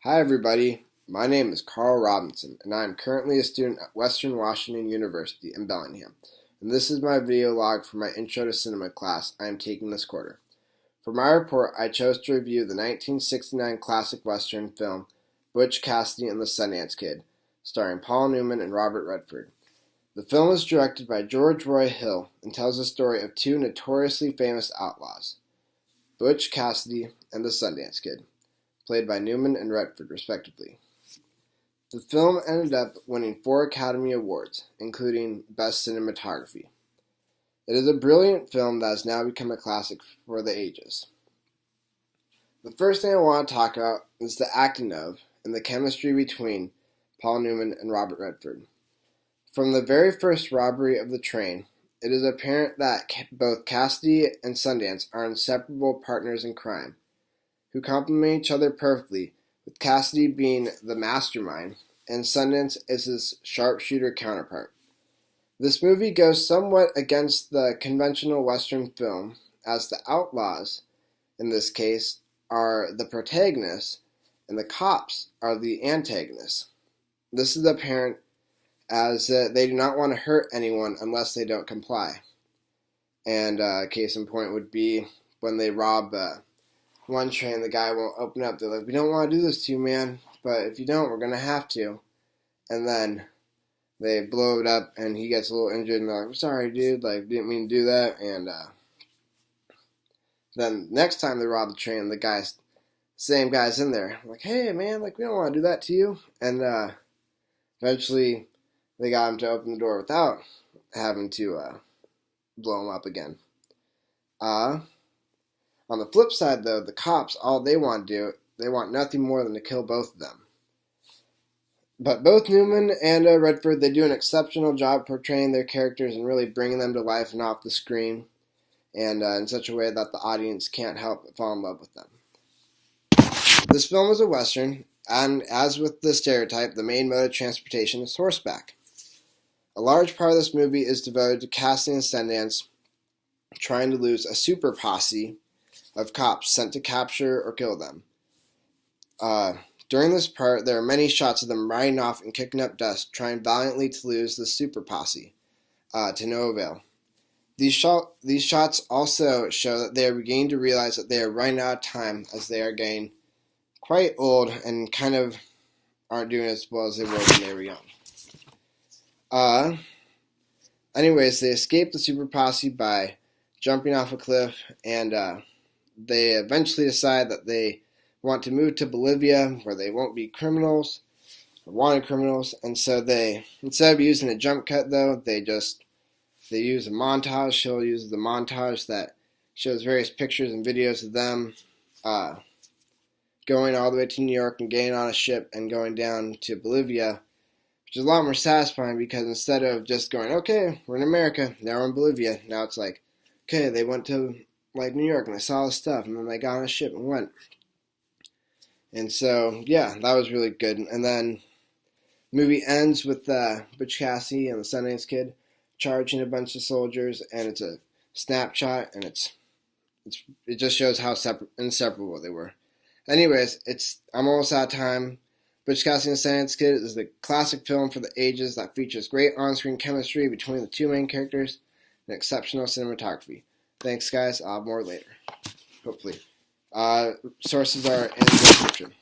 Hi everybody, my name is Carl Robinson and I am currently a student at Western Washington University in Bellingham, and this is my video log for my Intro to Cinema class I am taking this quarter. For my report, I chose to review the 1969 classic Western film Butch Cassidy and the Sundance Kid, starring Paul Newman and Robert Redford. The film is directed by George Roy Hill and tells the story of two notoriously famous outlaws, Butch Cassidy and the Sundance Kid, played by Newman and Redford, respectively. The film ended up winning 4 Academy Awards, including Best Cinematography. It is a brilliant film that has now become a classic for the ages. The first thing I want to talk about is the acting of and the chemistry between Paul Newman and Robert Redford. From the very first robbery of the train, it is apparent that both Cassidy and Sundance are inseparable partners in crime, who complement each other perfectly, with Cassidy being the mastermind and Sundance is his sharpshooter counterpart. This movie goes somewhat against the conventional Western film, as the outlaws, in this case, are the protagonists and the cops are the antagonists. This is apparent as they do not want to hurt anyone unless they don't comply. And case in point would be when they rob one train, the guy won't open up. They're like, we don't want to do this to you, man, but if you don't, we're going to have to. And then they blow it up, and he gets a little injured, and they're like, I'm sorry, dude, like, didn't mean to do that. And then next time they rob the train, same guy's in there. I'm like, hey, man, like, we don't want to do that to you. And eventually they got him to open the door without having to blow him up again. On the flip side, though, the cops, all they want to do, they want nothing more than to kill both of them. But both Newman and Redford, they do an exceptional job portraying their characters and really bringing them to life and off the screen, and in such a way that the audience can't help but fall in love with them. This film is a Western, and as with the stereotype, the main mode of transportation is horseback. A large part of this movie is devoted to Cassidy and Sundance trying to lose a super posse of cops sent to capture or kill them. During this part, there are many shots of them riding off and kicking up dust, trying valiantly to lose the super posse, to no avail. These shots also show that they are beginning to realize that they are running out of time, as they are getting quite old and kind of aren't doing as well as they were when they were young. Anyways, they escape the super posse by jumping off a cliff, and they eventually decide that they want to move to Bolivia, where they won't be criminals, or wanted criminals, and so they, instead of using a jump cut though, they use a montage. She'll use the montage that shows various pictures and videos of them going all the way to New York and getting on a ship and going down to Bolivia, which is a lot more satisfying because instead of just going, okay, we're in America, now we're in Bolivia, now it's like, okay, they went to like New York and they saw all this stuff, and then they got on a ship and went. And so, yeah, that was really good. And then the movie ends with Butch Cassidy and the Sundance Kid charging a bunch of soldiers, and it's a snapshot, and it just shows how inseparable they were. Anyways, I'm almost out of time. Butch Cassidy and the Sundance Kid is the classic film for the ages that features great on-screen chemistry between the two main characters and exceptional cinematography. Thanks, guys. I'll have more later, hopefully. Sources are in the description.